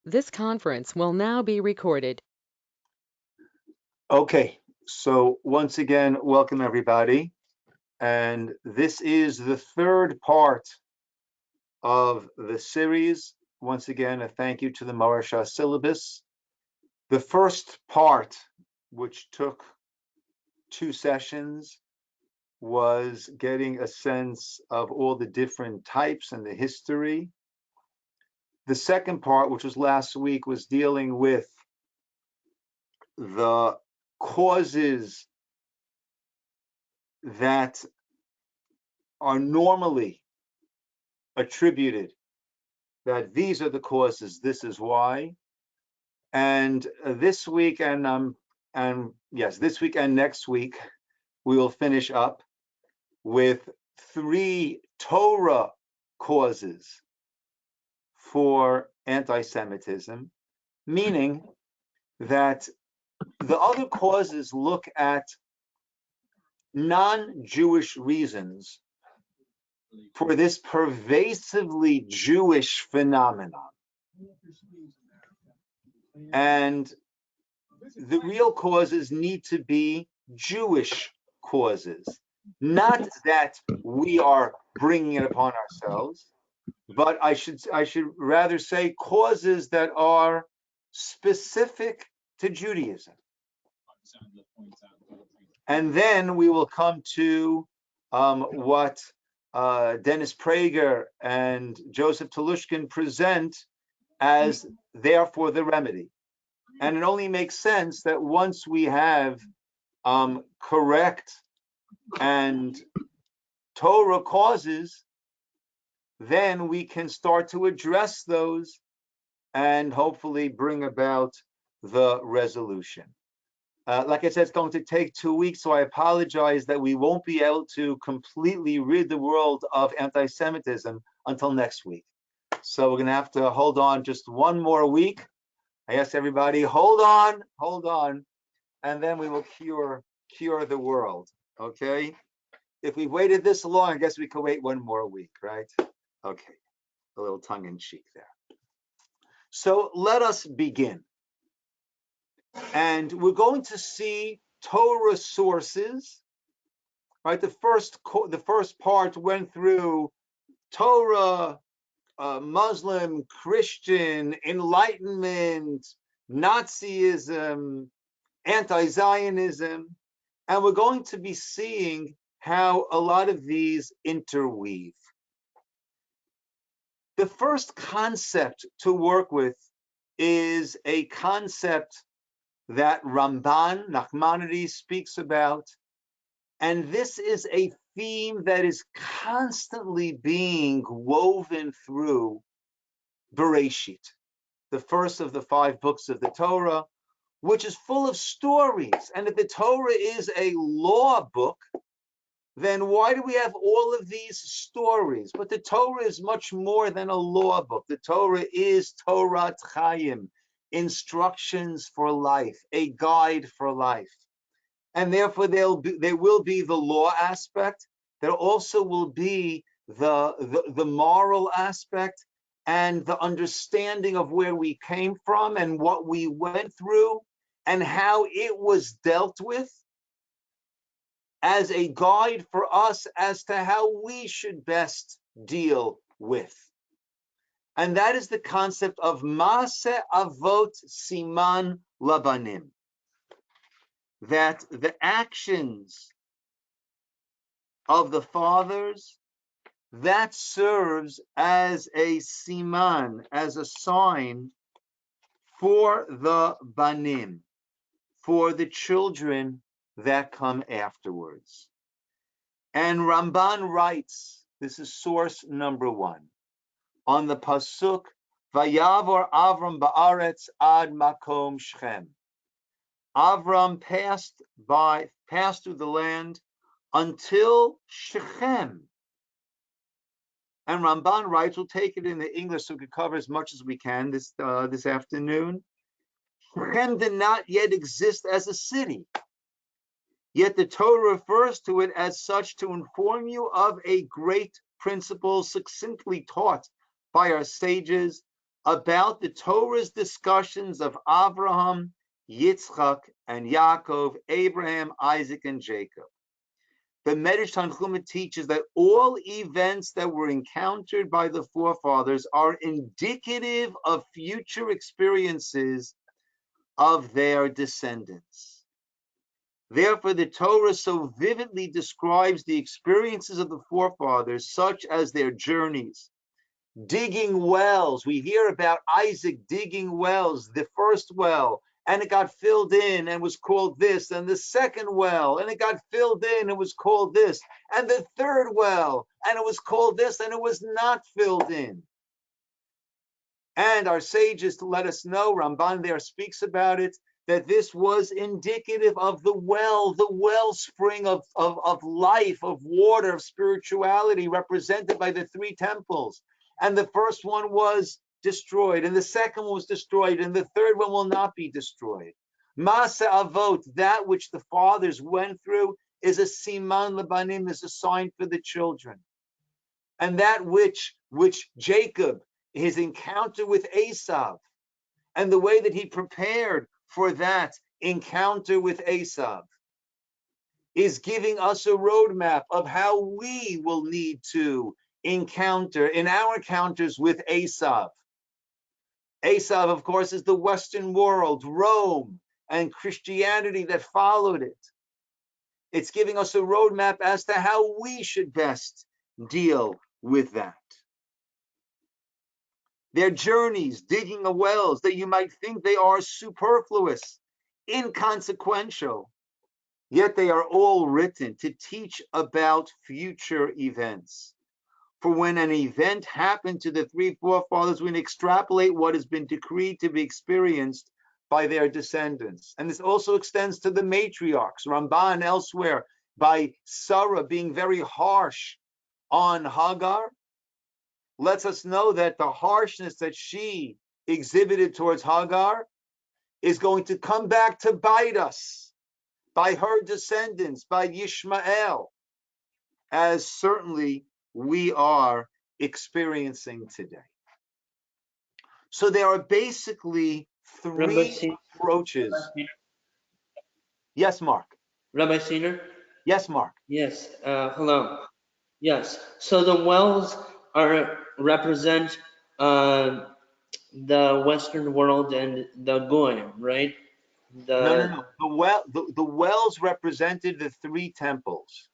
This conference will now be recorded. Okay, so once again, welcome everybody. And this is the third part of the series. Once again, a thank you to the Maharsha syllabus. The first part, which took 2 sessions, was getting a sense of all the different types and the history. The second part, which was last week, was dealing with the causes that are normally attributed, that these are the causes, this is why. And this week this week and next week, we will finish up with 3 Torah causes for anti-Semitism, meaning that the other causes look at non-Jewish reasons for this pervasively Jewish phenomenon. And the real causes need to be Jewish causes, not that we are bringing it upon ourselves, but I should rather say causes that are specific to Judaism. And then we will come to what Dennis Prager and Joseph Telushkin present as therefore the remedy. And it only makes sense that once we have correct and Torah causes, then we can start to address those and hopefully bring about the resolution. Like I said, it's going to take 2 weeks, so I apologize that we won't be able to completely rid the world of anti-Semitism until next week. So we're going to have to hold on just 1 more week. I ask everybody, hold on, and then we will cure the world, okay? If we waited this long, I guess we could wait 1 more week, right? Okay, a little tongue-in-cheek there. So let us begin. And we're going to see Torah sources, right? The first part went through Torah, Muslim, Christian, Enlightenment, Nazism, anti-Zionism, and we're going to be seeing how a lot of these interweave. The first concept to work with is a concept that Ramban, Nachmanides, speaks about, and this is a theme that is constantly being woven through Bereshit, the first of the 5 books of the Torah, which is full of stories. And if the Torah is a law book, then why do we have all of these stories? But the Torah is much more than a law book. The Torah is Torat Chaim, instructions for life, a guide for life. And therefore there will be the law aspect. There also will be the moral aspect and the understanding of where we came from and what we went through and how it was dealt with as a guide for us as to how we should best deal with. And that is the concept of Maaseh Avot Siman Labanim, that the actions of the fathers, that serves as a siman, as a sign for the banim, for the children that come afterwards. And Ramban writes, this is source number 1, on the pasuk, Vayavor Avram ba'aretz ad makom Shechem. Avram passed through the land until Shechem. And Ramban writes, we'll take it in the English so we can cover as much as we can this afternoon. Shechem did not yet exist as a city. Yet the Torah refers to it as such to inform you of a great principle succinctly taught by our sages, about the Torah's discussions of Abraham, Yitzchak, and Yaakov, Abraham, Isaac, and Jacob. The Medrash Tanchuma teaches that all events that were encountered by the forefathers are indicative of future experiences of their descendants. Therefore, the Torah so vividly describes the experiences of the forefathers, such as their journeys, digging wells. We hear about Isaac digging wells, the first well, and it got filled in and was called this, and the second well, and it got filled in and was called this, and the third well, and it was called this, and it was not filled in. And our sages to let us know, Ramban there speaks about it, that this was indicative of the wellspring of life, of water, of spirituality, represented by the three temples. And the first one was destroyed, and the second one was destroyed, and the third one will not be destroyed. Masa Avot, that which the fathers went through, is a siman lebanim, is a sign for the children. And that which Jacob, his encounter with Esav, and the way that he prepared for that encounter with Esav, is giving us a roadmap of how we will need to encounter in our encounters with Esav. Esav, of course, is the Western world, Rome, and Christianity that followed it. It's giving us a roadmap as to how we should best deal with that. Their journeys, digging of wells, that you might think they are superfluous, inconsequential, yet they are all written to teach about future events. For when an event happened to the three forefathers, we can extrapolate what has been decreed to be experienced by their descendants. And this also extends to the matriarchs, Ramban elsewhere, by Sarah being very harsh on Hagar, lets us know that the harshness that she exhibited towards Hagar is going to come back to bite us by her descendants, by Yishmael, as certainly we are experiencing today. So there are basically three approaches. Yes, Mark. Rabbi Ciner? Yes, Mark. Yes, hello. Yes, so the wells represent the Western world and the Goyim, right? No. The wells represented the three temples,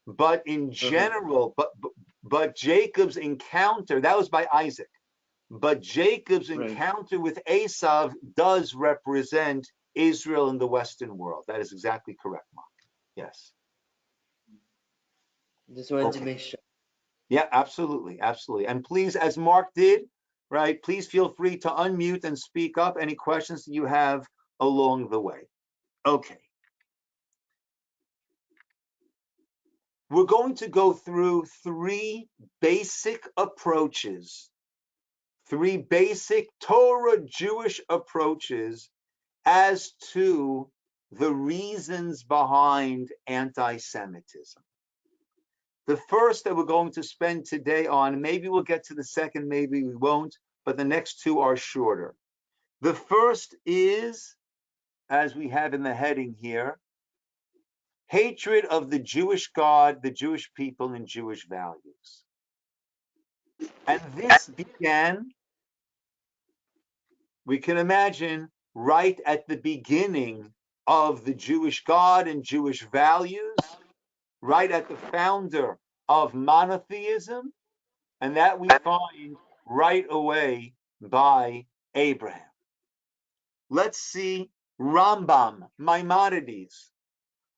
but in general, but Jacob's encounter, that was by Isaac, but Jacob's encounter with Esav does represent Israel in the Western world. That is exactly correct, Mark. Yes. Just wanted to make sure. Yeah, absolutely. And please, as Mark did, right, please feel free to unmute and speak up any questions that you have along the way. Okay. We're going to go through three basic approaches, three basic Torah Jewish approaches as to the reasons behind anti-Semitism. The first that we're going to spend today on, maybe we'll get to the second, maybe we won't, but the next two are shorter. The first is, as we have in the heading here, hatred of the Jewish God, the Jewish people, and Jewish values. And this began, we can imagine, right at the beginning of the Jewish God and Jewish values, right at the founder of monotheism, and that we find right away by Abraham. Let's see Rambam, Maimonides,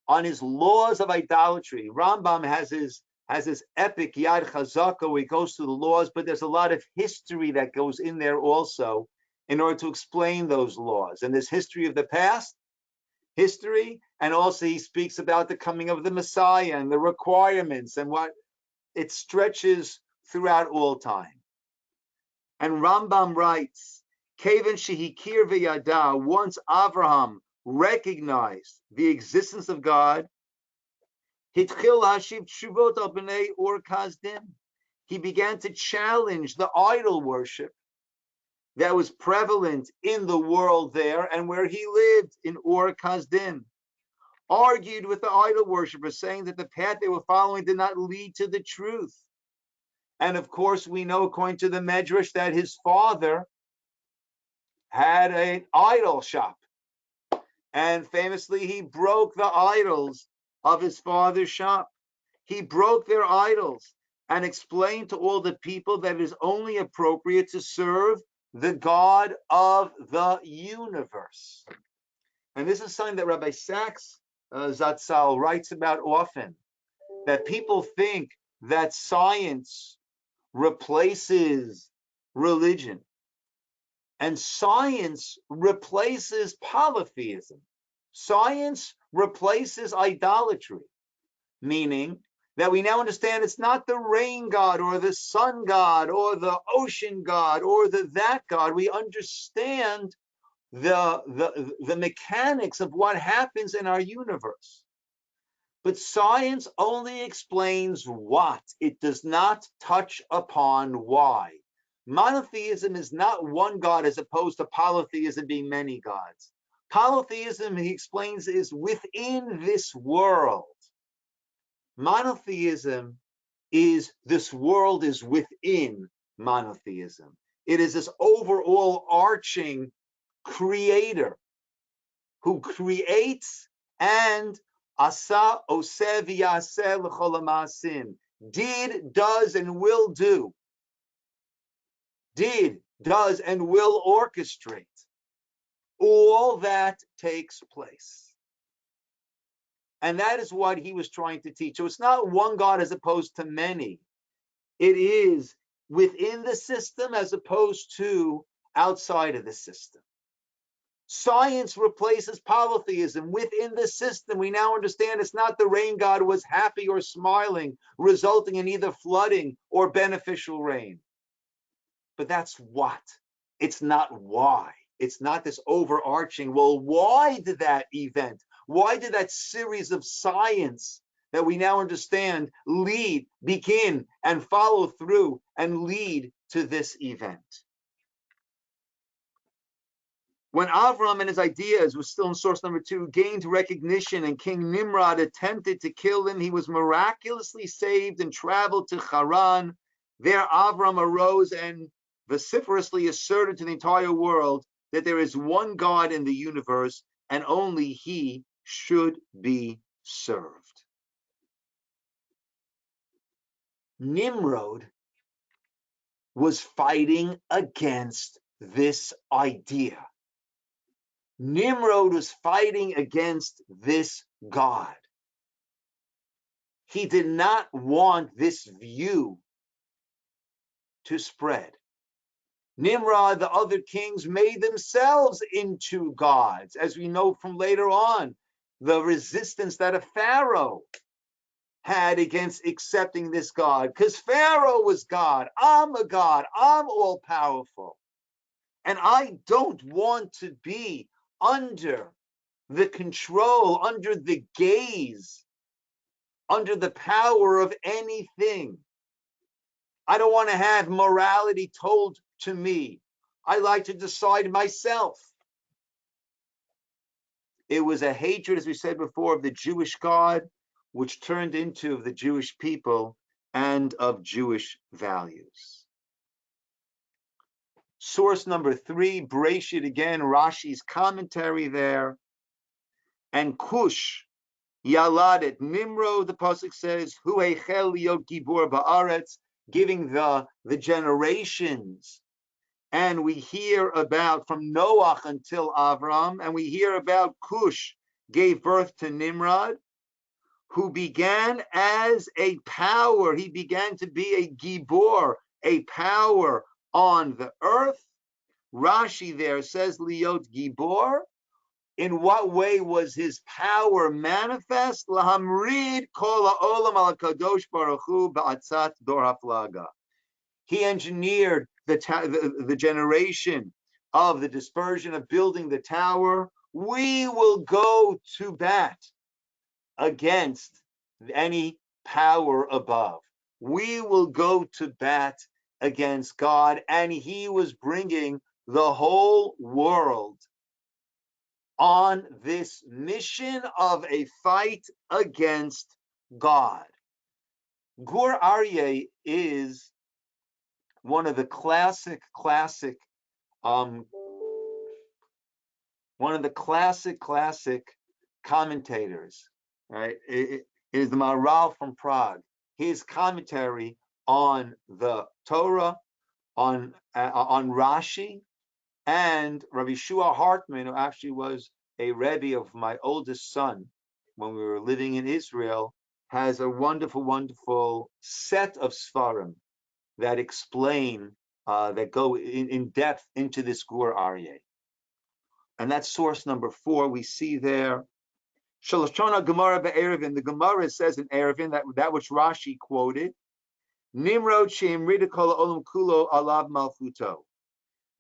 on his laws of idolatry. Rambam has his epic Yad Chazaka where he goes through the laws, but there's a lot of history that goes in there also in order to explain those laws. And there's history of the past, and also he speaks about the coming of the Messiah and the requirements and what it stretches throughout all time. And Rambam writes, Kevan shehikir v'yada, once Avraham recognized the existence of God, hitchil hashiv tshuvot al bnei Ur Kasdim, he began to challenge the idol worship that was prevalent in the world there and where he lived in Ur Kasdim, argued with the idol worshippers, saying that the path they were following did not lead to the truth. And of course, we know, according to the Medrash, that his father had an idol shop. And famously, he broke the idols of his father's shop. He broke their idols and explained to all the people that it is only appropriate to serve the God of the universe. And this is something that Rabbi Sachs Zatzal writes about often, that people think that science replaces religion. And science replaces polytheism. Science replaces idolatry, meaning that we now understand it's not the rain god or the sun god or the ocean god or that god. We understand the mechanics of what happens in our universe. But science only explains what. It does not touch upon why. Monotheism is not one God as opposed to polytheism being many gods. Polytheism, he explains, is within this world. Monotheism is this world is within monotheism. It is this overall arching creator who creates and asa osev yaseh l'chol ha'ma'asim, did, does, and will do. Did, does, and will orchestrate. All that takes place. And that is what he was trying to teach. So it's not one God as opposed to many. It is within the system as opposed to outside of the system. Science replaces polytheism. Within the system, we now understand it's not the rain god was happy or smiling, resulting in either flooding or beneficial rain. But that's what. It's not why. It's not this overarching, well, why did that event, why did that series of science that we now understand lead, begin, and follow through and lead to this event? When Avram and his ideas was still in source number 2, gained recognition and King Nimrod attempted to kill him, he was miraculously saved and traveled to Haran. There Avram arose and vociferously asserted to the entire world that there is one God in the universe and only he should be served. Nimrod was fighting against this idea. Nimrod was fighting against this God. He did not want this view to spread. Nimrod, the other kings, made themselves into gods, as we know from later on, the resistance that a Pharaoh had against accepting this God, because Pharaoh was God. I'm a God. I'm all powerful. And I don't want to be under the control, under the gaze, under the power of anything. I don't want to have morality told to me. I like to decide myself. It was a hatred, as we said before, of the Jewish God, which turned into the Jewish people and of Jewish values. Source number 3, Bereshit again, Rashi's commentary there. And Cush Yaladet Nimrod, the pasuk says, Hu heichel liot gibor ba'aretz, giving the generations. And we hear about from Noach until Avram, and we hear about Cush gave birth to Nimrod, who began as a power. He began to be a gibor, a power on the earth. Rashi there says liot gibor. In what way was his power manifest? Lahamrid kol ha'olam al kadosh baruch hu ba'atzat dor haflaga. He engineered the generation of the dispersion of building the tower. We will go to bat against any power above. We will go to bat against God, and he was bringing the whole world on this mission of a fight against God. Gur Aryeh is one of the classic commentators, right? It is the Maharal from Prague. His commentary on the Torah, on Rashi, and Rabbi Shua Hartman, who actually was a Rebbe of my oldest son when we were living in Israel, has a wonderful set of Sfarim that explain, that go in depth into this Gur Aryeh. And that's source number 4. We see there, Shalashona Gemara be'Erevin. The Gemara says in Erevin that which Rashi quoted, Nimrod she'im ridikol olam kulo alav malchuto,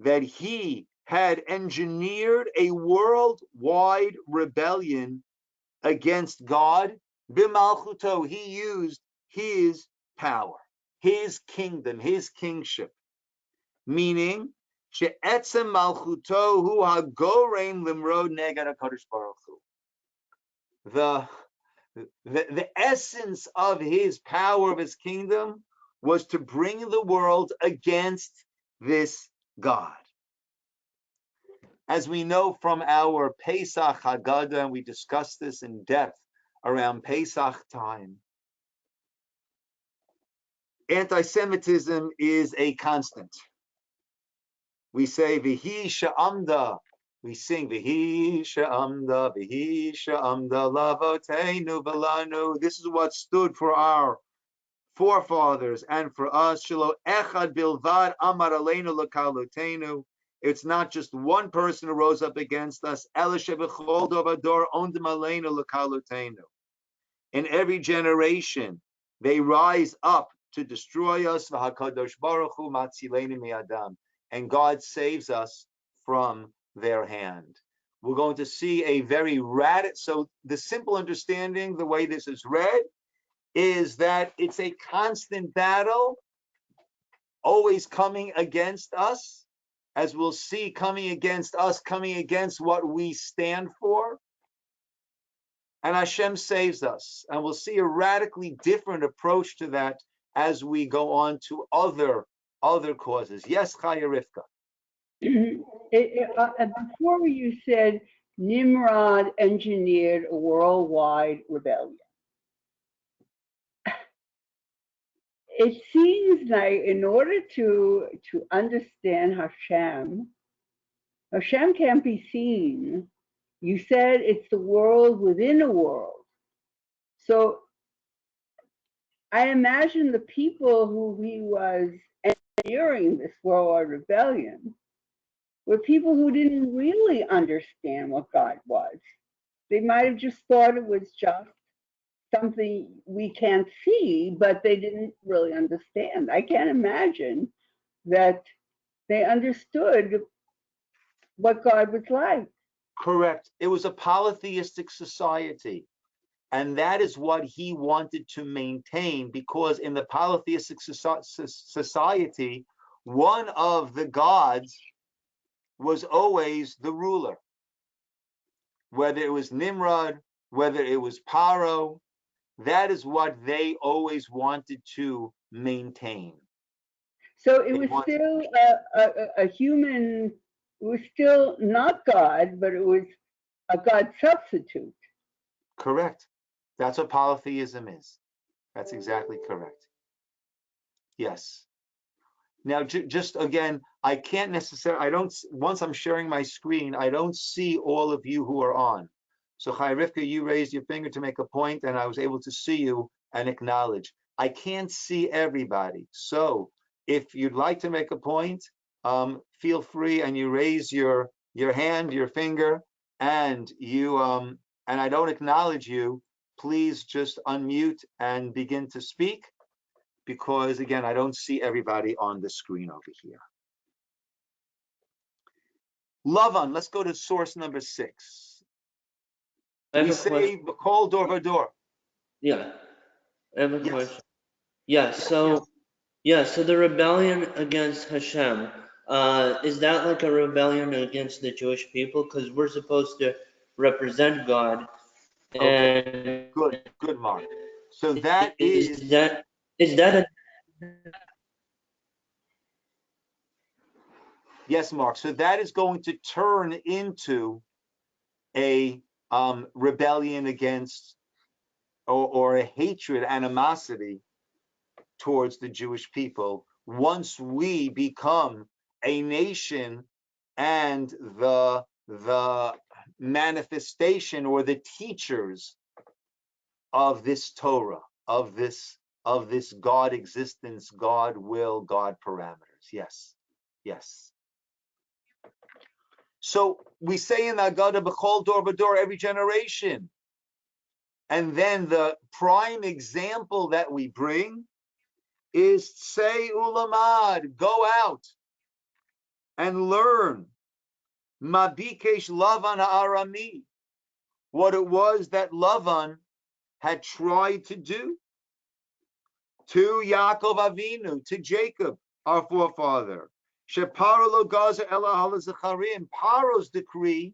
that he had engineered a worldwide rebellion against God. B'malchuto, he used his power, his kingdom, his kingship, meaning she'etzem malchuto hu hagorein limrod negad HaKadosh Baruch Hu. The essence of his power, of his kingdom, was to bring the world against this God. As we know from our Pesach Haggadah, and we discussed this in depth around Pesach time, anti-Semitism is a constant. We say, V'hi sha'amda. We sing, V'hi sha'amda, lavoteinu v'lanu. This is what stood for our forefathers and for us. Shelo echad bilvad amar aleinu l'kalotenu. It's not just one person who rose up against us. Ela shebechol dovador ondim aleinu l'kalotenu. In every generation, they rise up to destroy us. V'hakadosh baruch hu matzileinu mi'adam. And God saves us from their hand. We're going to see a very radical, so the simple understanding, the way this is read, is that it's a constant battle, always coming against us, as we'll see, coming against us, coming against what we stand for. And Hashem saves us. And we'll see a radically different approach to that as we go on to other causes. Yes, Chaya Rivka. Before you said Nimrod engineered a worldwide rebellion. It seems like in order to understand Hashem can't be seen. You said it's the world within a world. So I imagine the people who he was engineering this worldwide rebellion were people who didn't really understand what God was. They might have just thought it was just something we can't see, but they didn't really understand. I can't imagine that they understood what God was like. Correct. It was a polytheistic society. And that is what he wanted to maintain, because in the polytheistic society, one of the gods was always the ruler. Whether it was Nimrod, whether it was Paro, that is what they always wanted to maintain. So it was still a human, it was still not God, but it was a God substitute. Correct. That's what polytheism is. That's exactly correct. Yes. Now, just again, I can't necessarily, once I'm sharing my screen, I don't see all of you who are on. So Chai Rivka, you raised your finger to make a point, and I was able to see you and acknowledge. I can't see everybody. So if you'd like to make a point, feel free, and you raise your hand, your finger, and you and I don't acknowledge you, please just unmute and begin to speak, because again, I don't see everybody on the screen over here. Lavan, let's go to source number 6. We say B'kol dor v'dor. Yeah, I have a question. Yeah, so the rebellion against Hashem, Is that like a rebellion against the Jewish people? Because we're supposed to represent God. Okay, And good, Mark. So that is, is that a yes, Mark. So that is going to turn into a rebellion against or a hatred, animosity towards the Jewish people once we become a nation and the manifestation or the teachers of this Torah, of this God existence, God will, God parameters. Yes. So we say in the Haggadah, B'chol dor b'dor, every generation. And then the prime example that we bring is Tsei Ulamad, go out and learn. Mabikesh Lavan Arami, what it was that Lavan had tried to do to Yaakov Avinu, to Jacob, our forefather. Sheparo lo gaza ela halazacharim. Paro's decree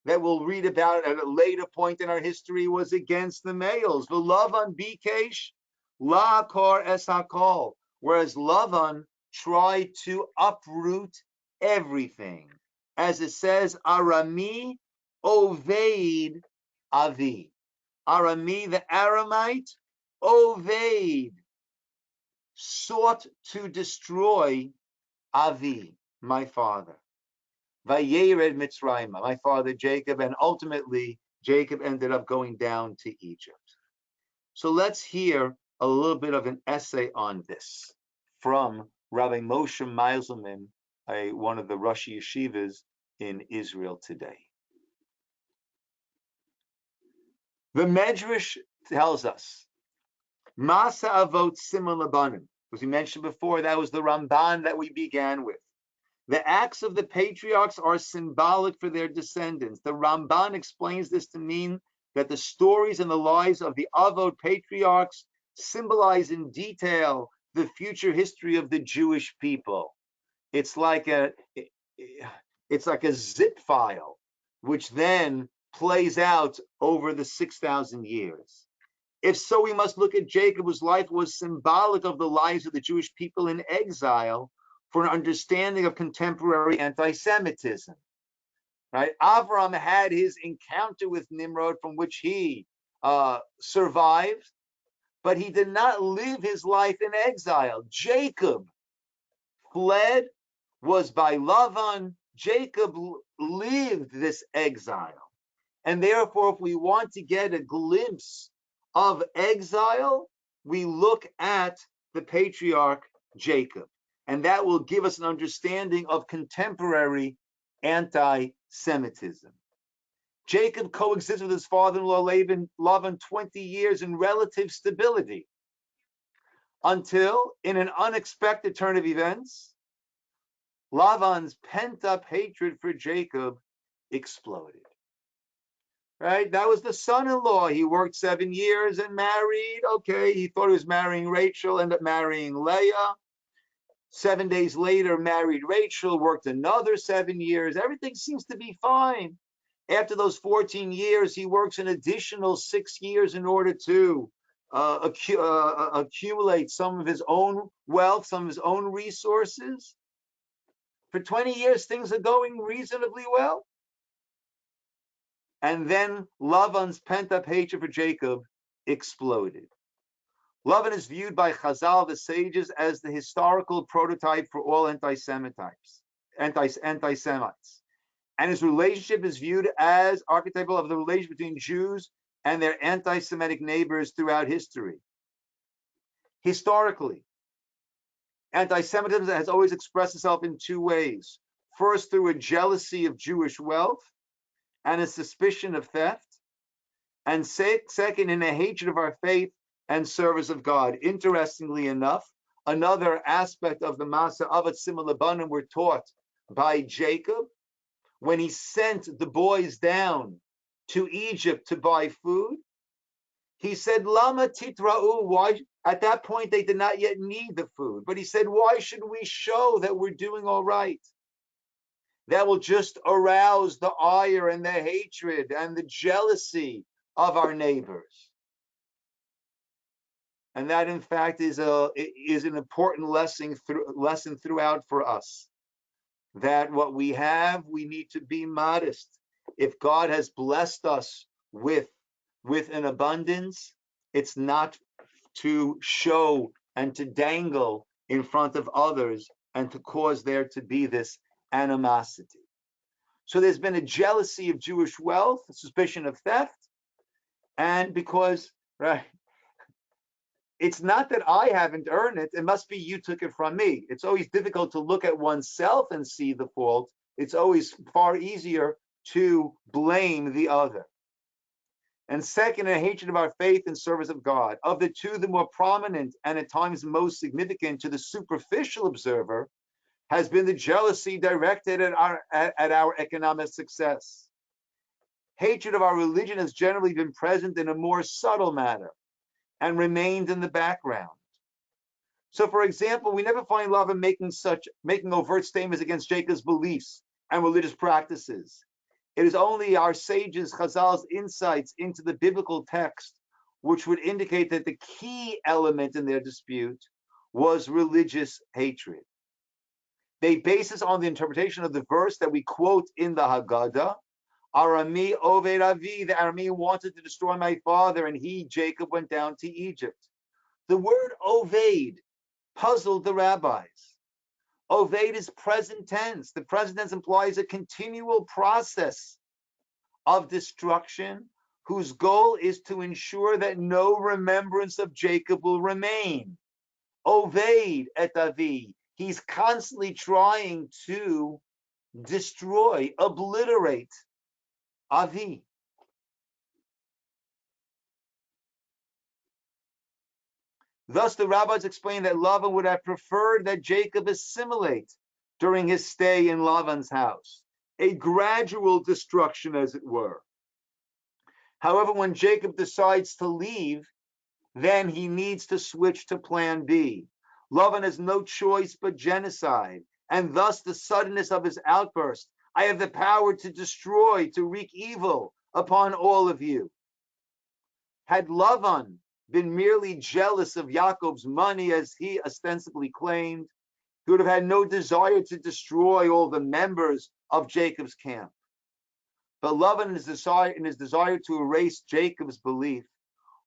that we'll read about at a later point in our history was against the males. The Lavan bikesh la'akor es hakol, whereas Lavan tried to uproot everything. As it says, Arami Oved Avi. Arami, the Aramite, Oved, sought to destroy Avi, my father. Vayered Mitzrayim, my father Jacob, and ultimately Jacob ended up going down to Egypt. So let's hear a little bit of an essay on this from Rabbi Moshe Meiselman, one of the Rosh Yeshivas in Israel today. The Medrash tells us, Masa Avot Simon Labanim, as we mentioned before, that was the Ramban that we began with. The acts of the patriarchs are symbolic for their descendants. The Ramban explains this to mean that the stories and the lives of the Avot patriarchs symbolize in detail the future history of the Jewish people. It's like a zip file, which then plays out over the 6,000 years. If so, we must look at Jacob, whose life was symbolic of the lives of the Jewish people in exile, for an understanding of contemporary anti-Semitism. Right? Avram had his encounter with Nimrod, from which he survived, but he did not live his life in exile. Jacob fled, was by Lavan. Jacob lived this exile. And therefore, if we want to get a glimpse of exile, we look at the patriarch Jacob. And that will give us an understanding of contemporary anti-Semitism. Jacob coexisted with his father-in-law Lavan 20 years in relative stability, until, in an unexpected turn of events, Lavan's pent-up hatred for Jacob exploded. Right? That was the son-in-law. He worked 7 years and married. Okay, he thought he was marrying Rachel, ended up marrying Leah. 7 days later, married Rachel, worked another 7 years. Everything seems to be fine. After those 14 years, he works an additional 6 years in order to accumulate some of his own wealth, some of his own resources. For 20 years, things are going reasonably well. And then Lavan's pent-up hatred for Jacob exploded. Lavan is viewed by Chazal, the sages, as the historical prototype for all anti-Semites. And his relationship is viewed as archetypal of the relationship between Jews and their anti-Semitic neighbors throughout history. Historically, anti-Semitism has always expressed itself in two ways. First, through a jealousy of Jewish wealth and a suspicion of theft. And second, in a hatred of our faith and service of God. Interestingly enough, another aspect of the Masa Avat Simon Labanim were taught by Jacob when he sent the boys down to Egypt to buy food. He said, Lama titra'u, At that point, they did not yet need the food. But he said, why should we show that we're doing all right? That will just arouse the ire and the hatred and the jealousy of our neighbors. And that, in fact, is an important lesson throughout for us. That what we have, we need to be modest. If God has blessed us with an abundance, it's not to show and to dangle in front of others and to cause there to be this animosity. So there's been a jealousy of Jewish wealth, a suspicion of theft, and because, right, it's not that I haven't earned it, it must be you took it from me. It's always difficult to look at oneself and see the fault. It's always far easier to blame the other. And second, a hatred of our faith and service of God. Of the two, the more prominent and at times most significant to the superficial observer has been the jealousy directed at our economic success. Hatred of our religion has generally been present in a more subtle manner and remained in the background. So, for example, we never find Lavan making overt statements against Jacob's beliefs and religious practices. It is only our sages, Chazal's insights into the biblical text, which would indicate that the key element in their dispute was religious hatred. They base this on the interpretation of the verse that we quote in the Haggadah, Arami Oved Avi, the Aramean wanted to destroy my father, and he, Jacob, went down to Egypt. The word Oved puzzled the rabbis. Oved is present tense. The present tense implies a continual process of destruction whose goal is to ensure that no remembrance of Jacob will remain. Oved et Avi. He's constantly trying to destroy, obliterate Avi. Thus, the rabbis explain that Lavan would have preferred that Jacob assimilate during his stay in Lavan's house, a gradual destruction, as it were. However, when Jacob decides to leave, then he needs to switch to plan B. Lavan has no choice but genocide, and thus the suddenness of his outburst. I have the power to destroy, to wreak evil upon all of you. Had Lavan been merely jealous of Yaakov's money, as he ostensibly claimed, he would have had no desire to destroy all the members of Jacob's camp. But Lavan, in his desire to erase Jacob's belief,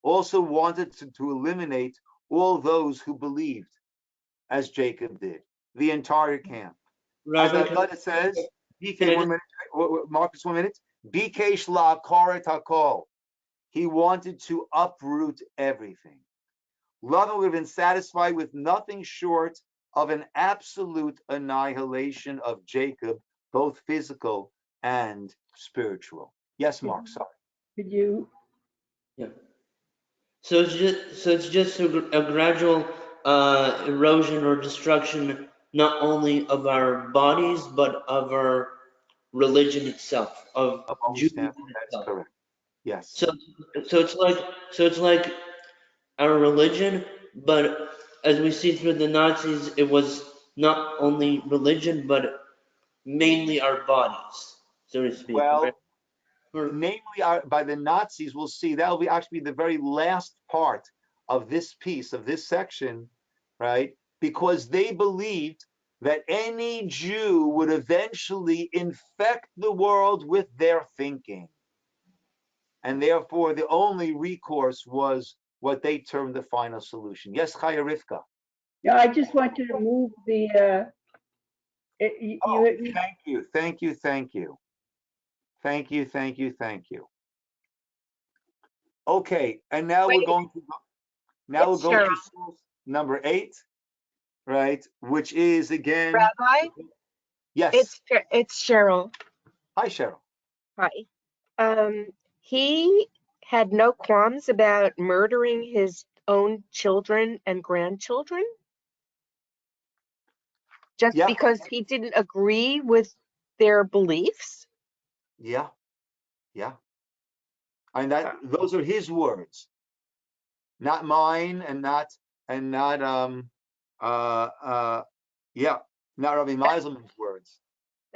also wanted to eliminate all those who believed as Jacob did, the entire camp. As the Haggadah says, BK, 1 minute, Marcus, 1 minute, Bikesh la'akaret hakol. He wanted to uproot everything. Lavan would have been satisfied with nothing short of an absolute annihilation of Jacob, both physical and spiritual. Yes, Mark, sorry. Could you? Yeah. So it's just a gradual erosion or destruction, not only of our bodies, but of our religion itself, of Judaism That's itself. correct. Yes. So it's like our religion, but as we see through the Nazis, it was not only religion, but mainly our bodies, so to speak. Well, right? namely by the Nazis, we'll see that will be actually the very last part of this piece, of this section, right? Because they believed that any Jew would eventually infect the world with their thinking. And therefore, the only recourse was what they termed the final solution. Yes, Chaya Rivka. No, I just want you to move the. Thank you, thank you, thank you. Thank you, thank you, thank you. Okay, and now we're going to source number 8, right? Which is again. Rabbi, Yes. it's Cheryl. Hi, Cheryl. Hi. He had no qualms about murdering his own children and grandchildren just Yeah. because he didn't agree with their beliefs. Yeah, yeah. And those are his words. not mine, and not not Rabbi Meiselman's words,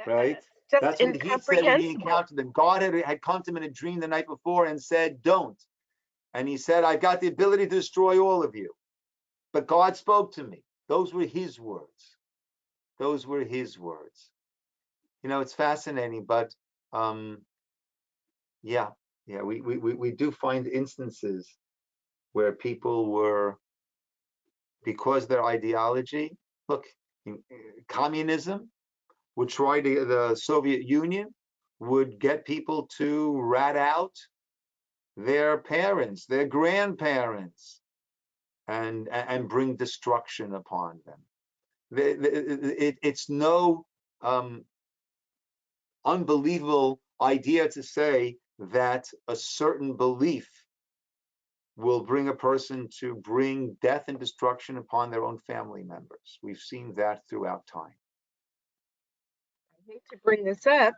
right? Just That's what he said when he incomprehensible. encountered them. God had come to him in a dream the night before and said, "Don't." And he said, "I've got the ability to destroy all of you." But God spoke to me. Those were his words. Those were his words. It's fascinating, but we do find instances where people were, because their ideology, look, communism would try to, the Soviet Union would get people to rat out their parents, their grandparents, and bring destruction upon them. It's no unbelievable idea to say that a certain belief will bring a person to bring death and destruction upon their own family members. We've seen that throughout time. I hate to bring this up,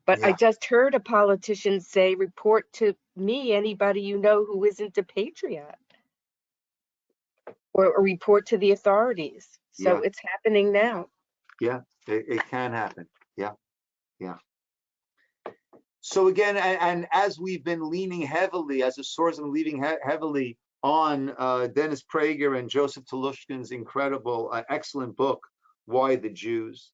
but I Yeah. just heard a politician say, report to me anybody you know who isn't a patriot, or report to the authorities. So Yeah. it's happening now. Yeah, it can happen. Yeah. So again, and as we've been leaning heavily, as a source, I'm leaning heavily on Dennis Prager and Joseph Telushkin's incredible, excellent book, Why the Jews?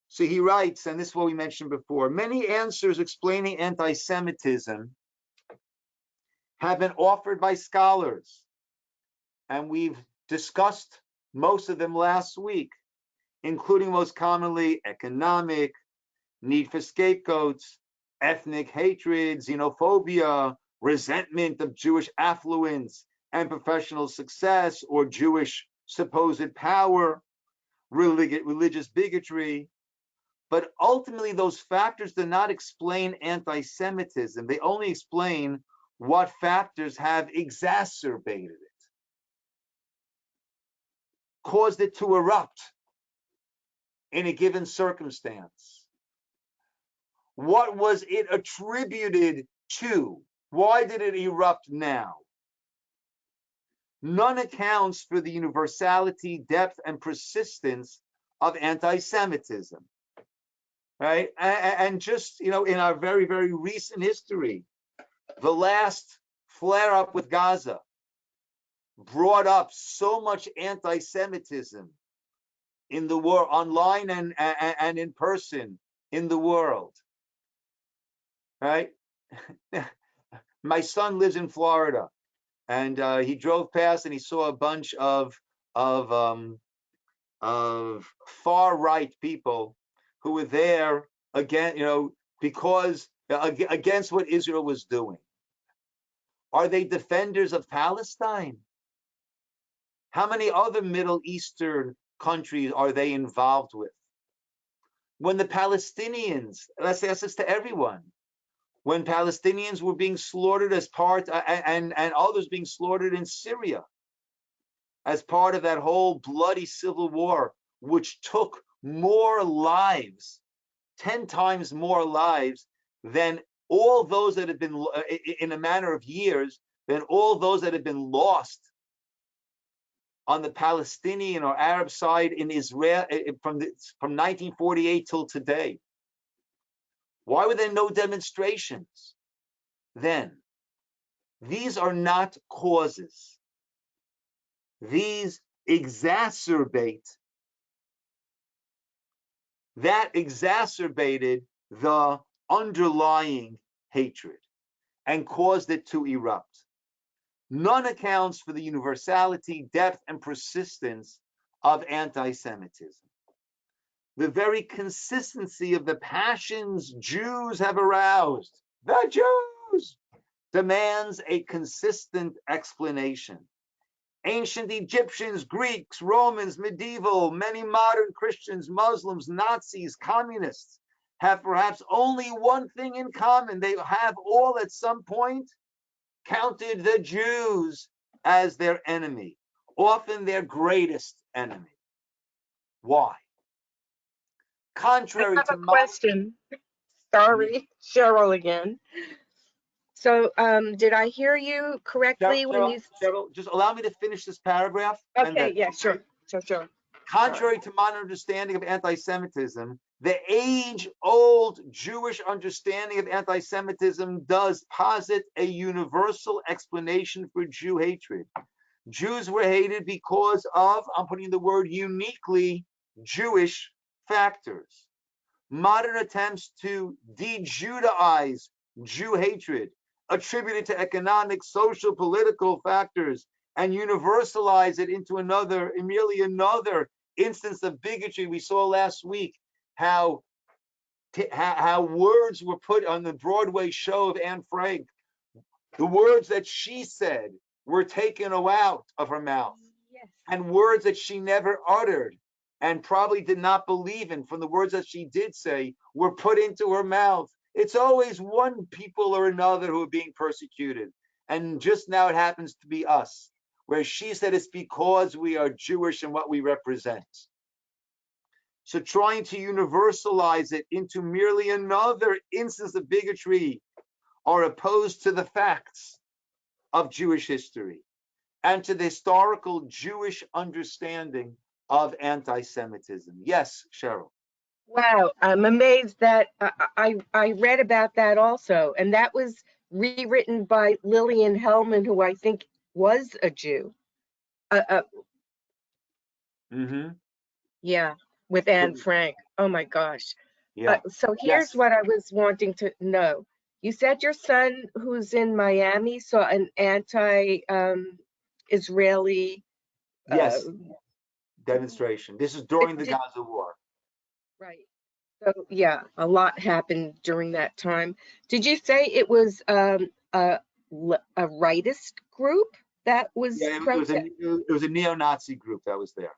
So he writes, and this is what we mentioned before, many answers explaining anti-Semitism have been offered by scholars, and we've discussed most of them last week, including most commonly economic, need for scapegoats, ethnic hatred, xenophobia, resentment of Jewish affluence and professional success, or Jewish supposed power, religious bigotry. But ultimately, those factors do not explain anti-Semitism. They only explain what factors have exacerbated it, caused it to erupt in a given circumstance. What was it attributed to? Why did it erupt now? None accounts for the universality, depth, and persistence of anti-Semitism, right? And just, in our very, very recent history, the last flare-up with Gaza brought up so much anti-Semitism in the world, online and in person in the world, right? My son lives in Florida, and he drove past and he saw a bunch of far right people who were there again, because against what Israel was doing. Are they defenders of Palestine? How many other Middle Eastern countries are they involved with? When the Palestinians, let's ask this to everyone, when Palestinians were being slaughtered as part, and others being slaughtered in Syria as part of that whole bloody civil war, which took more lives, 10 times more lives than all those that had been, in a matter of years, than all those that had been lost on the Palestinian or Arab side in Israel from 1948 till today. Why were there no demonstrations then? These are not causes. These exacerbate. That exacerbated the underlying hatred and caused it to erupt. None accounts for the universality, depth, and persistence of anti-Semitism. The very consistency of the passions Jews have aroused, the Jews, demands a consistent explanation. Ancient Egyptians, Greeks, Romans, medieval, many modern Christians, Muslims, Nazis, communists have perhaps only one thing in common. They have all at some point counted the Jews as their enemy, often their greatest enemy. Why? I Contrary have to a question. Sorry, Cheryl again. So, did I hear you correctly when you? Cheryl, just allow me to finish this paragraph. Okay, yeah, sure. Sure. Contrary to modern understanding of anti-Semitism, the age-old Jewish understanding of anti-Semitism does posit a universal explanation for Jew hatred. Jews were hated because of, I'm putting the word uniquely Jewish factors. Modern attempts to de-Judaize Jew hatred, attributed to economic, social, political factors, and universalize it into merely another instance of bigotry. We saw last week how words were put on the Broadway show of Anne Frank. The words that she said were taken out of her mouth, Yes. and words that she never uttered and probably did not believe in from the words that she did say were put into her mouth. It's always one people or another who are being persecuted. And just now it happens to be us, where she said it's because we are Jewish and what we represent. So trying to universalize it into merely another instance of bigotry are opposed to the facts of Jewish history and to the historical Jewish understanding of anti-Semitism. Yes, Cheryl. Wow, I'm amazed that I read about that also, and that was rewritten by Lillian Hellman, who I think was a Jew. Mm-hmm. Yeah, with Anne Frank. Oh my gosh. Yeah. So here's Yes. what I was wanting to know. You said your son, who's in Miami, saw an anti-Israeli. Yes. Demonstration. This is during the Did, Gaza war. right. So yeah, a lot happened during that time. Did you say it was a rightist group that was Yeah, protest? it was a neo-Nazi group that was there.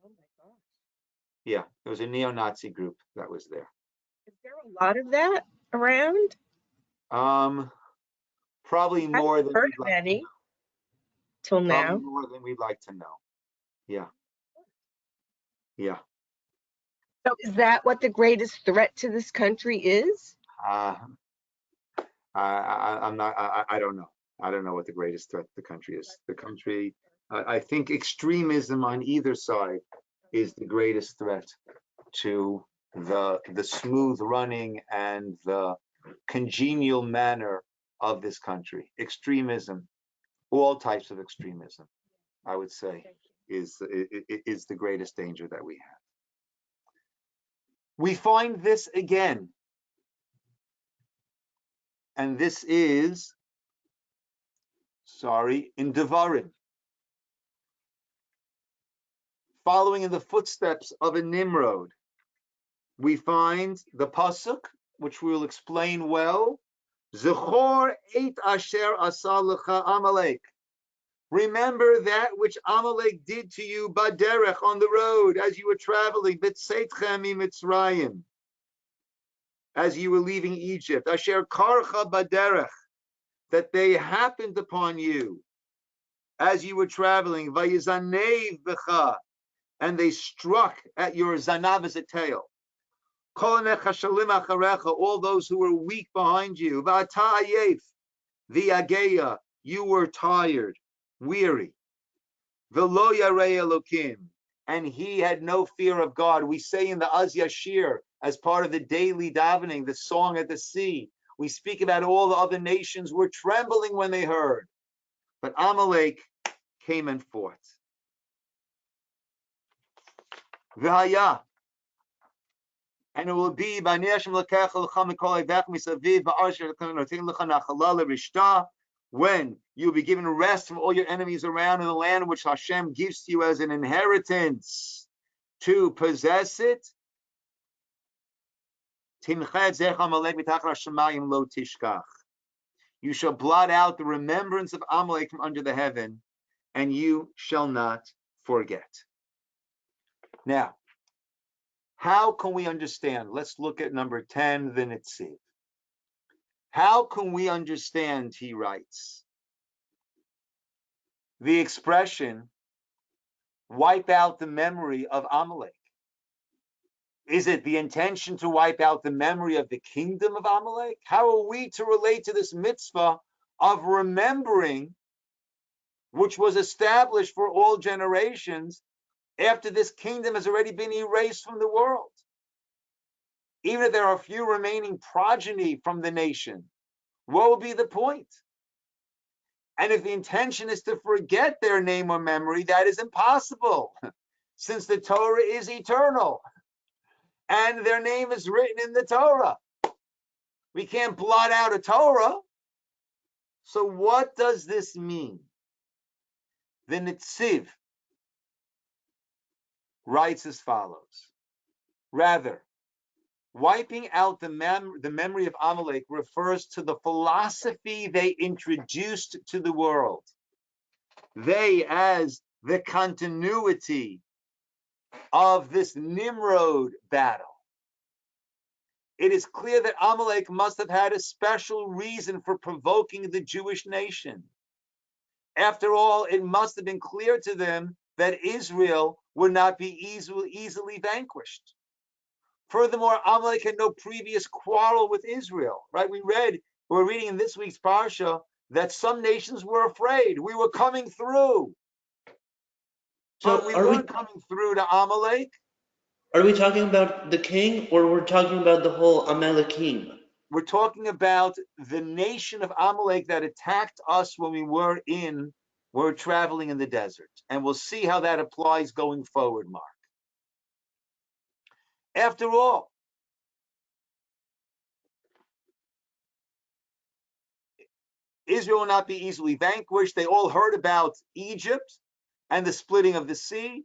Oh my gosh. Yeah, it was a neo-Nazi group that was there. Is there a lot of that around? Probably I more haven't than heard we'd of like to know. any till Probably now. more than we'd like to know. Yeah. Yeah. So is that what the greatest threat to this country is? Uh, I'm not. I don't know. I don't know what the greatest threat to the country is. The country. I think extremism on either side is the greatest threat to the smooth running and the congenial manner of this country. Extremism, all types of extremism, I would say, is the greatest danger that we have. We find this again, and this is, in Devarim, following in the footsteps of a Nimrod. We find the pasuk, which we will explain well. Zechor et asher asa lecha Amalek. Remember that which Amalek did to you, baderech, on the road, as you were traveling, b'tzeitchem mitzrayim, as you were leaving Egypt. Asher karcha baderech, that they happened upon you as you were traveling. Vayizanev b'cha, and they struck at your zanav, as a tail. All those who were weak behind you. V'ata v'yageya, you were tired, weary. V'lo yarei Elokim, and he had no fear of God. We say in the Az Yashir, as part of the daily davening, the song at the sea, we speak about all the other nations were trembling when they heard. But Amalek came and fought. V'haya, and it will be when you'll be given rest from all your enemies around in the land which Hashem gives to you as an inheritance to possess it. You shall blot out the remembrance of Amalek from under the heaven, and you shall not forget. Now, how can we understand? Let's look at number 10, the Nitziv. How can we understand, he writes, the expression, wipe out the memory of Amalek? Is it the intention to wipe out the memory of the kingdom of Amalek? How are we to relate to this mitzvah of remembering, which was established for all generations after this kingdom has already been erased from the world? Even if there are a few remaining progeny from the nation, what will be the point? And if the intention is to forget their name or memory, that is impossible, since the Torah is eternal and their name is written in the Torah. We can't blot out a Torah. So what does this mean? The Netziv writes as follows. Rather, wiping out the memory of Amalek refers to the philosophy they introduced to the world. They, as the continuity of this Nimrod battle. It is clear that Amalek must have had a special reason for provoking the Jewish nation. After all, it must have been clear to them that Israel would not be easily vanquished. Furthermore, Amalek had no previous quarrel with Israel, right? We're reading in this week's Parsha that some nations were afraid. We were coming through. So But we weren't coming through to Amalek. Are we talking about the king, or we're talking about the whole Amalekim? We're talking about the nation of Amalek that attacked us when we were traveling in the desert. And we'll see how that applies going forward, Mark. After all, Israel will not be easily vanquished. They all heard about Egypt and the splitting of the sea.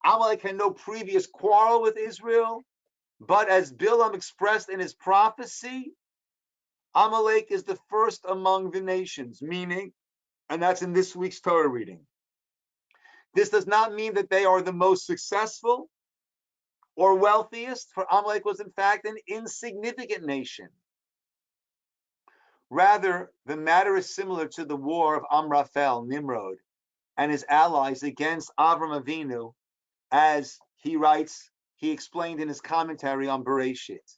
Amalek had no previous quarrel with Israel, but as Bilam expressed in his prophecy, Amalek is the first among the nations, meaning, and that's in this week's Torah reading. This does not mean that they are the most successful or wealthiest, for Amalek was in fact an insignificant nation. Rather, the matter is similar to the war of Amraphel, Nimrod, and his allies against Avram Avinu, as he explained in his commentary on Bereshit.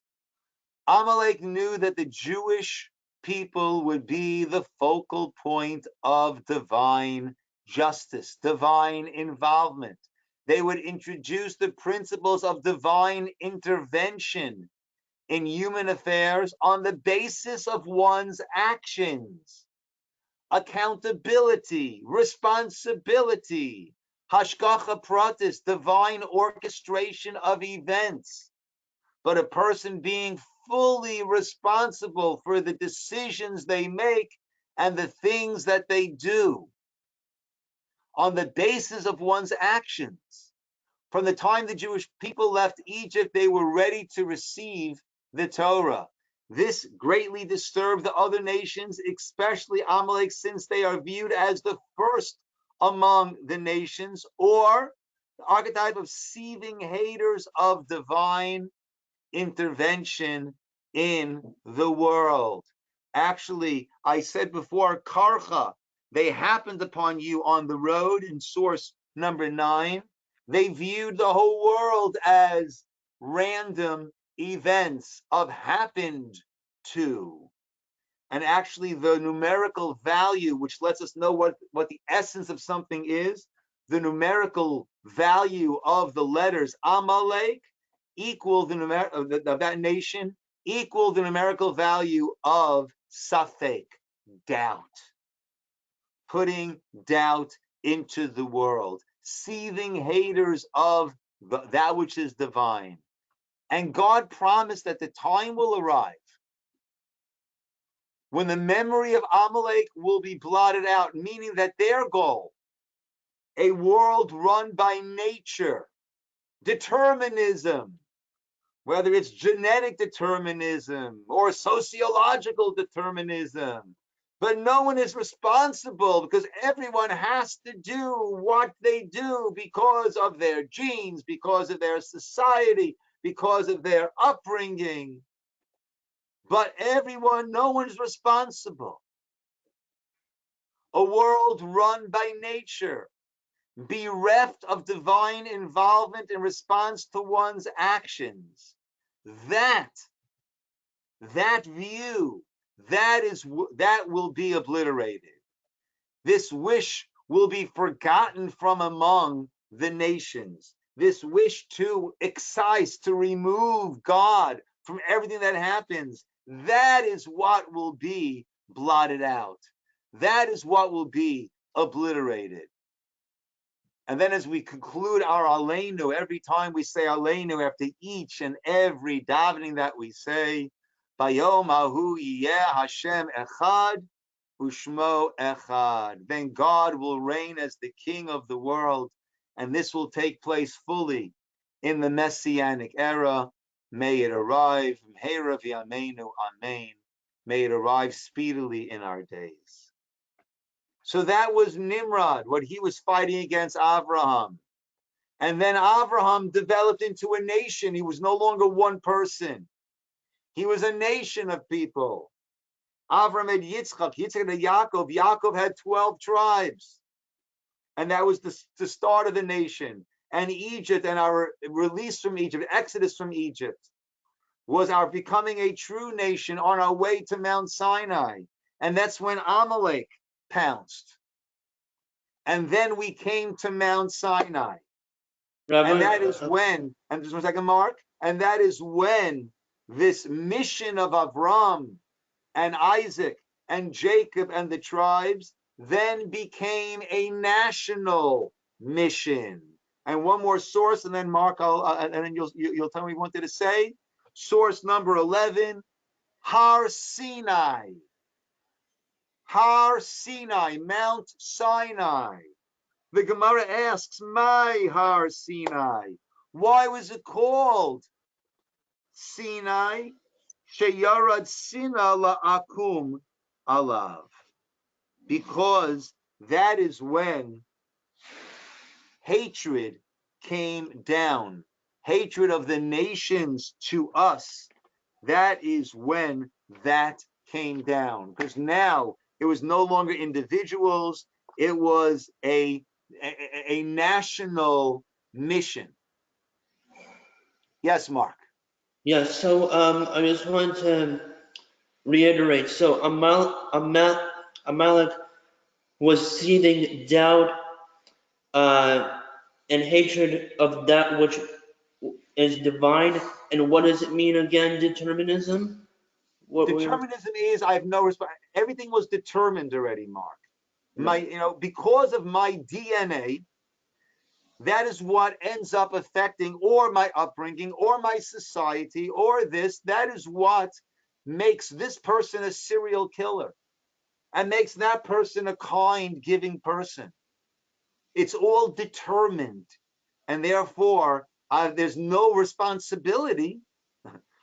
Amalek knew that the Jewish people would be the focal point of divine justice, divine involvement. They would introduce the principles of divine intervention in human affairs on the basis of one's actions. Accountability, responsibility, hashgacha pratis, divine orchestration of events. But a person being fully responsible for the decisions they make and the things that they do on the basis of one's actions. From the time the Jewish people left Egypt, they were ready to receive the Torah. This greatly disturbed the other nations, especially Amalek, since they are viewed as the first among the nations, or the archetype of seething haters of divine intervention in the world. Actually, I said before, karcha, they happened upon you on the road in source number 9. They viewed the whole world as random events of happened to. And actually the numerical value, which lets us know what the essence of something is, the numerical value of the letters Amalek equal of that nation, equal the numerical value of Safek, doubt. Putting doubt into the world. Seething haters of that which is divine. And God promised that the time will arrive when the memory of Amalek will be blotted out, meaning that their goal, a world run by nature, determinism, whether it's genetic determinism or sociological determinism, but no one is responsible because everyone has to do what they do because of their genes, because of their society, because of their upbringing. But no one's responsible. A world run by nature, bereft of divine involvement in response to one's actions. That view, that will be obliterated. This wish will be forgotten from among the nations. This wish to excise, to remove God from everything that happens, that is what will be blotted out. That is what will be obliterated. And then as we conclude our Aleinu, every time we say Aleinu, after each and every davening that we say, Bayom Ahu Yeh Hashem Echad, Ushmo Echad. Then God will reign as the King of the world, and this will take place fully in the Messianic era. May it arrive. Mehera v'yameinu, amen. May it arrive speedily in our days. So that was Nimrod, what he was fighting against Avraham. And then Avraham developed into a nation. He was no longer one person. He was a nation of people. Avram had Yitzchak, Yitzchak had Yaakov. Yaakov had 12 tribes. And that was the start of the nation. And Egypt and our release from Egypt, exodus from Egypt, was our becoming a true nation on our way to Mount Sinai. And that's when Amalek pounced. And then we came to Mount Sinai. Rabbi, And that is when, and just 1 second, Mark, and that is when this mission of Avram and Isaac and Jacob and the tribes then became a national mission. And one more source, and then Mark, and then you'll tell me what you wanted to say. Source number 11, Har Sinai. Har Sinai, Mount Sinai. The Gemara asks, "My Har Sinai." Why was it called Sinai? Sheyarad Sina la'akum alav. Because that is when hatred came down. Hatred of the nations to us. That is when that came down. Because now it was no longer individuals. It was a national mission. Yes, Mark. yeah, so I just wanted to reiterate. So Amalek was seething doubt and hatred of that which is divine. And what does it mean again, determinism? Determinism is I have no response. Everything was determined already, Mark. Because of my DNA, that is what ends up affecting or my upbringing or my society or this. That is what makes this person a serial killer and makes that person a kind, giving person. It's all determined. And therefore, there's no responsibility.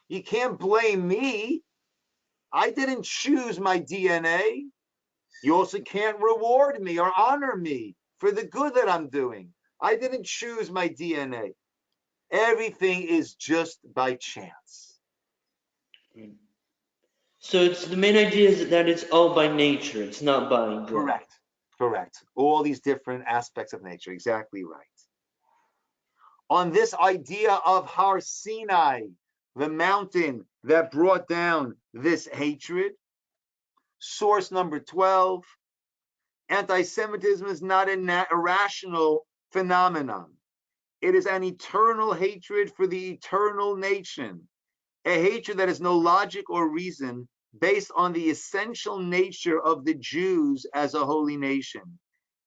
You can't blame me. I didn't choose my DNA. You also can't reward me or honor me for the good that I'm doing. I didn't choose my DNA. Everything is just by chance. So it's the main idea is that it's all by nature. It's not by God. Correct. All these different aspects of nature. Exactly right. On this idea of Har Sinai, the mountain that brought down this hatred, source number 12, anti-Semitism is not an irrational phenomenon. It is an eternal hatred for the eternal nation, a hatred that has no logic or reason, based on the essential nature of the Jews as a holy nation.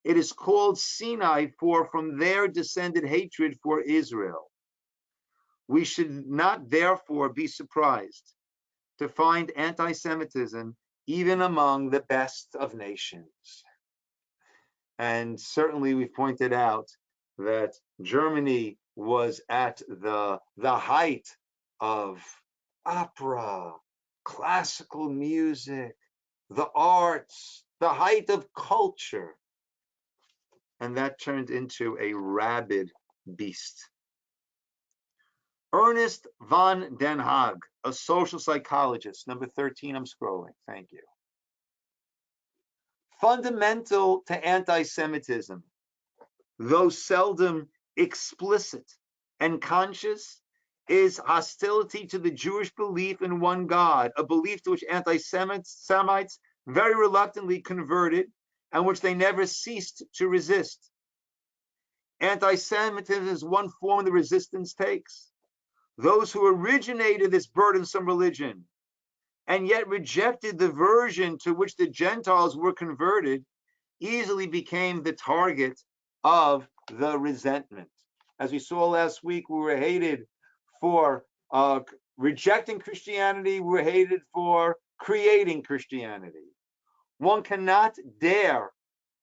It is called Sinai for from there descended hatred for Israel. We should not therefore be surprised to find anti-Semitism even among the best of nations. And certainly we've pointed out that Germany was at the height of opera, classical music, the arts, the height of culture. And that turned into a rabid beast. Ernest von den Haag, a social psychologist, number 13, I'm scrolling, thank you. Fundamental to anti-Semitism, though seldom explicit and conscious, is hostility to the Jewish belief in one God, a belief to which anti-Semites very reluctantly converted and which they never ceased to resist. Anti-Semitism is one form the resistance takes. Those who originated this burdensome religion and yet rejected the version to which the Gentiles were converted easily became the target of the resentment. As we saw last week, we were hated for rejecting Christianity, we were hated for creating Christianity. One cannot dare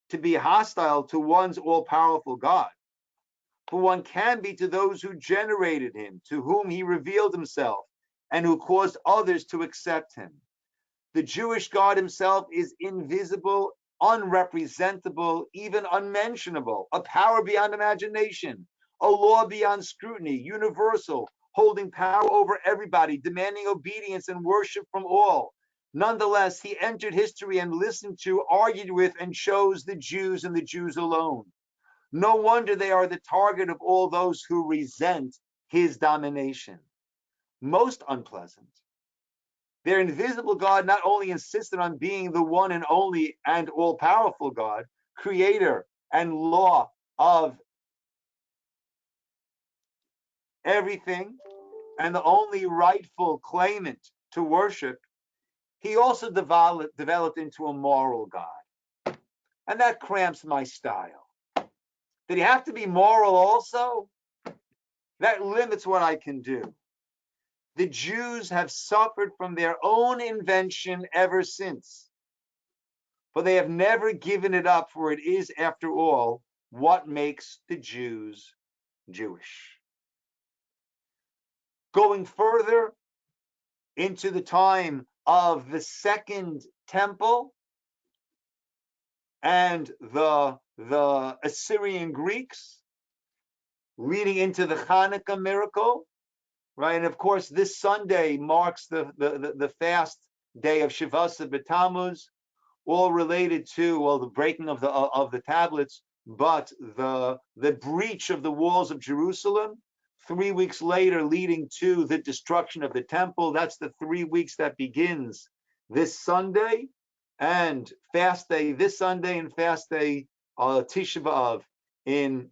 to be hostile to one's all-powerful God, but one can be to those who generated him, to whom he revealed himself, and who caused others to accept him. The Jewish God himself is invisible, unrepresentable, even unmentionable, a power beyond imagination, a law beyond scrutiny, universal, holding power over everybody, demanding obedience and worship from all. Nonetheless, he entered history and listened to, argued with, and chose the Jews and the Jews alone. No wonder they are the target of all those who resent his domination. Most unpleasant, their invisible God not only insisted on being the one and only and all-powerful God, creator and law of everything, and the only rightful claimant to worship, he also developed into a moral God. And that cramps my style. Did he have to be moral also? That limits what I can do. The Jews have suffered from their own invention ever since, but they have never given it up, for it is, after all, what makes the Jews Jewish. Going further into the time of the Second Temple and the Assyrian Greeks, leading into the Hanukkah miracle, right? And of course, this Sunday marks the fast day of Shavasa B'Tammuz, all related to, well, the breaking of the tablets, but the breach of the walls of Jerusalem 3 weeks later, leading to the destruction of the temple. That's the 3 weeks that begins this Sunday, and fast day this Sunday, and fast day Tisha B'Av in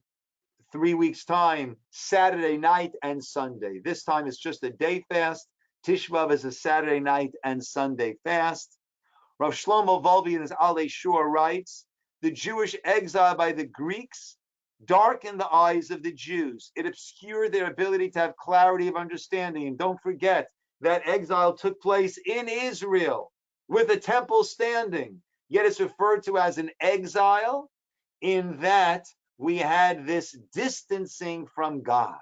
3 weeks time, Saturday night and Sunday. This time it's just a day fast. Tisha B'Av is a Saturday night and Sunday fast. Rav Shlomo Volvi in his Alei Shur writes, the Jewish exile by the Greeks darkened the eyes of the Jews. It obscured their ability to have clarity of understanding. And don't forget that exile took place in Israel with the temple standing. Yet it's referred to as an exile in that we had this distancing from God.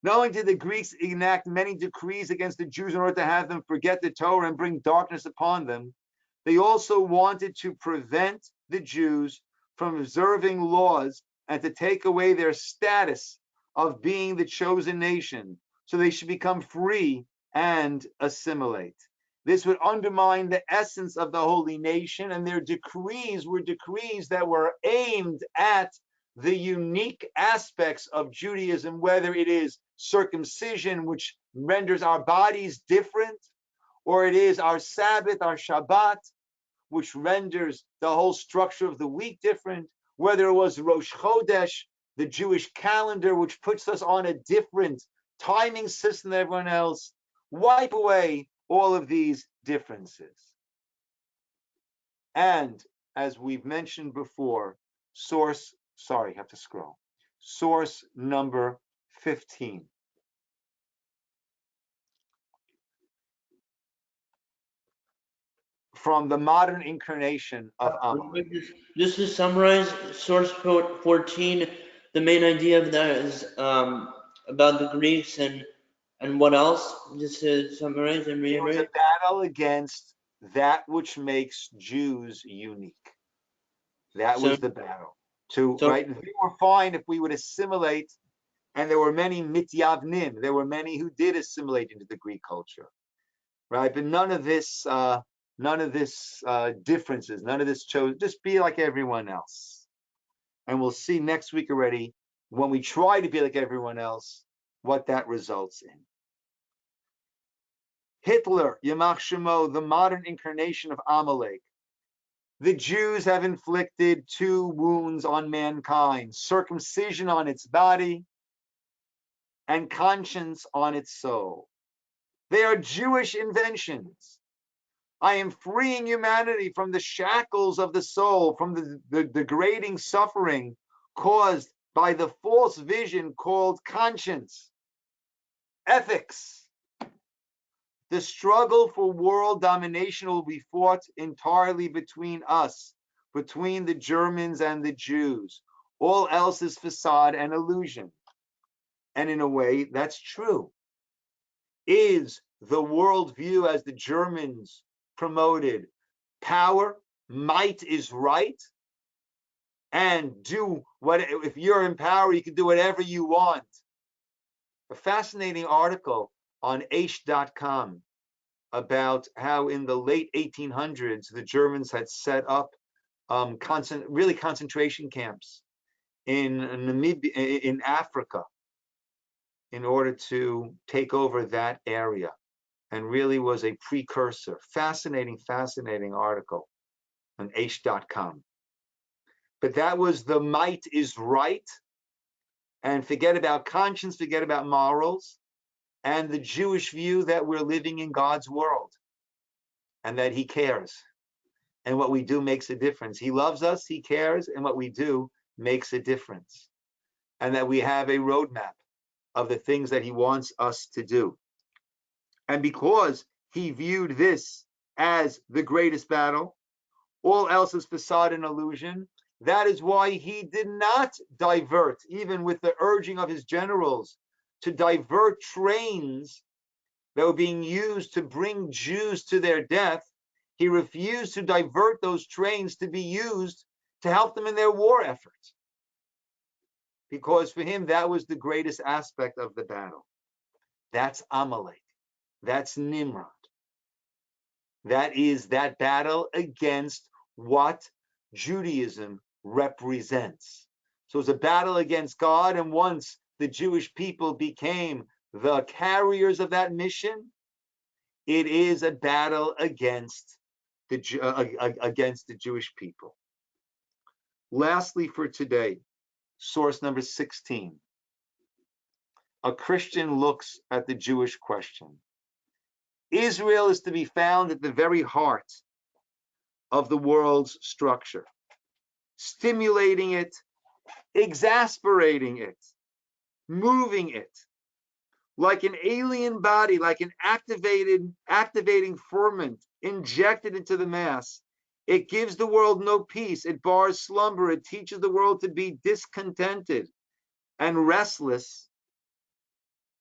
Not only did the Greeks enact many decrees against the Jews in order to have them forget the Torah and bring darkness upon them, they also wanted to prevent the Jews from observing laws and to take away their status of being the chosen nation, so they should become free and assimilate. This would undermine the essence of the holy nation, and their decrees were decrees that were aimed at the unique aspects of Judaism, whether it is circumcision, which renders our bodies different, or it is our Sabbath, our Shabbat, which renders the whole structure of the week different, whether it was Rosh Chodesh, the Jewish calendar, which puts us on a different timing system than everyone else. Wipe away all of these differences. And as we've mentioned before, source number 15. From the modern incarnation of Amalek. Just to summarize, source 14, the main idea of that is about the Greeks and what else? Just to summarize and reiterate. It was a battle against that which makes Jews unique. That was the battle. Right? We were fine if we would assimilate, and there were many mityavnim. There were many who did assimilate into the Greek culture, right? But none of this differences, none of this chose. Just be like everyone else. And we'll see next week already, when we try to be like everyone else, what that results in. Hitler, Yamach Shemo, the modern incarnation of Amalek. The Jews have inflicted two wounds on mankind: circumcision on its body and conscience on its soul. They are Jewish inventions. I am freeing humanity from the shackles of the soul, from the degrading suffering caused by the false vision called conscience. Ethics. The struggle for world domination will be fought entirely between us, between the Germans and the Jews. All else is facade and illusion. And in a way, that's true. Is the worldview, as the Germans promoted, power, might is right, and do what, if you're in power, you can do whatever you want? A fascinating article on Aish.com about how in the late 1800s, the Germans had set up concentration camps in Namibia, in Africa, in order to take over that area, and really was a precursor. Fascinating, fascinating article on Aish.com. But that was the might is right, and forget about conscience, forget about morals, and the Jewish view that we're living in God's world, and that he cares, and what we do makes a difference. He loves us, he cares, and what we do makes a difference, and that we have a roadmap of the things that he wants us to do. And because he viewed this as the greatest battle, all else is facade and illusion, that is why he did not divert, even with the urging of his generals, to divert trains that were being used to bring Jews to their death. He refused to divert those trains to be used to help them in their war efforts, because for him, that was the greatest aspect of the battle. That's Amalek. That's Nimrod. That is that battle against what Judaism represents. So it's a battle against God, and once the Jewish people became the carriers of that mission, it is a battle against the Jewish people. Lastly, for today, source number 16. A Christian looks at the Jewish question. Israel is to be found at the very heart of the world's structure, stimulating it, exasperating it, moving it, like an alien body, like an activating ferment injected into the mass. It gives the world no peace. It bars slumber. It teaches the world to be discontented and restless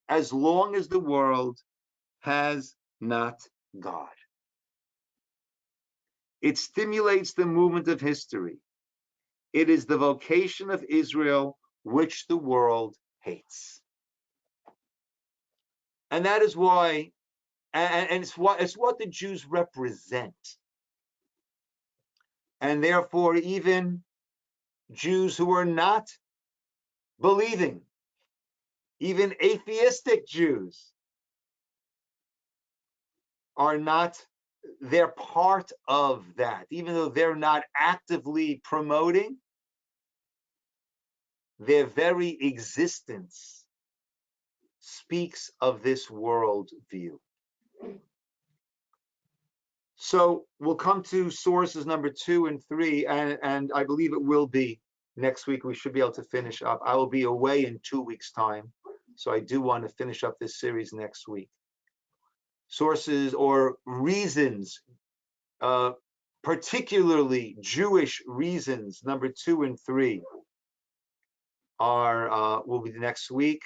as long as the world has not God. It stimulates the movement of history. It is the vocation of Israel which the world hates. And that is why, and it's what the Jews represent. And therefore, even Jews who are not believing, even atheistic Jews, are not, they're part of that. Even though they're not actively promoting, their very existence speaks of this world view. So we'll come to sources number 2 and 3, and I believe it will be next week. We should be able to finish up. I will be away in 2 weeks' time, so I do want to finish up this series next week. Sources or reasons, particularly Jewish reasons, number 2 and 3 are will be next week.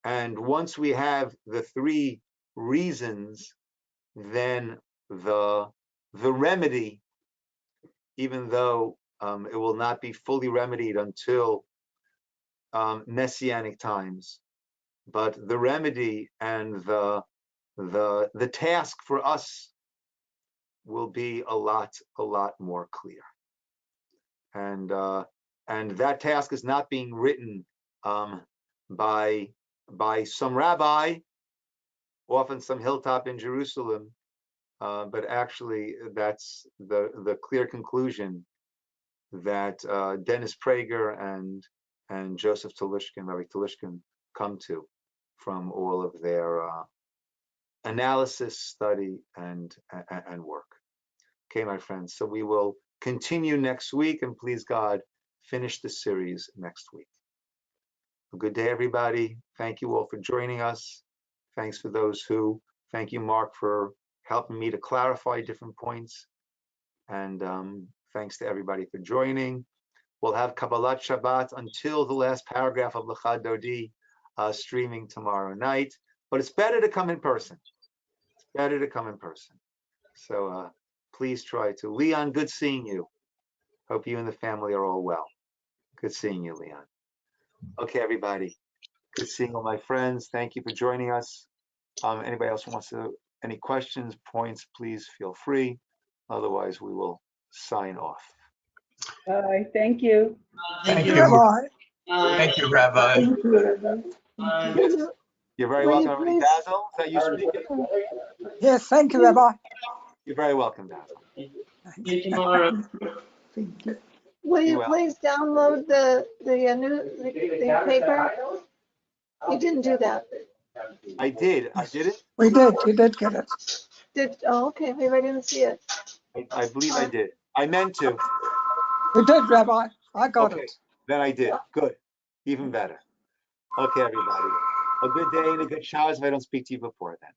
And once we have the 3 reasons, then the remedy, even though it will not be fully remedied until Messianic times, but the remedy and the task for us will be a lot more clear. And that task is not being written by some rabbi off on some hilltop in Jerusalem, but actually that's the clear conclusion that Dennis Prager and Joseph Telushkin, Rabbi Telushkin, come to from all of their analysis, study, and work. Okay, my friends, so we will continue next week, and please God, finish the series next week. A good day, everybody. Thank you all for joining us. Thanks for those who, thank you, Mark, for helping me to clarify different points. And thanks to everybody for joining. We'll have Kabbalat Shabbat until the last paragraph of L'chad Dodi streaming tomorrow night. But it's better to come in person. It's better to come in person. So please try to. Leon, good seeing you. Hope you and the family are all well. Good seeing you, Leon. Okay, everybody. Good seeing all my friends. Thank you for joining us. Anybody else wants to, any questions, points, please feel free. Otherwise, we will sign off. Bye. Thank you. Thank you. Rabbi. Thank you, Rabbi. Thank you, Rabbi. You're very Will you welcome, Rabbi please- Basil. Is that you speaking? Yes, thank you, Rabbi. You're very welcome, Basil. See you tomorrow. Will you Well. please download the paper? You didn't do that. I did. I did it. We did. You did get it. Oh, okay. Maybe I didn't see it. I believe I did. I meant to. You did, Rabbi. I got Okay, it. then I did. Good. Even better. Okay, everybody. A good day and a good showers if I don't speak to you before then.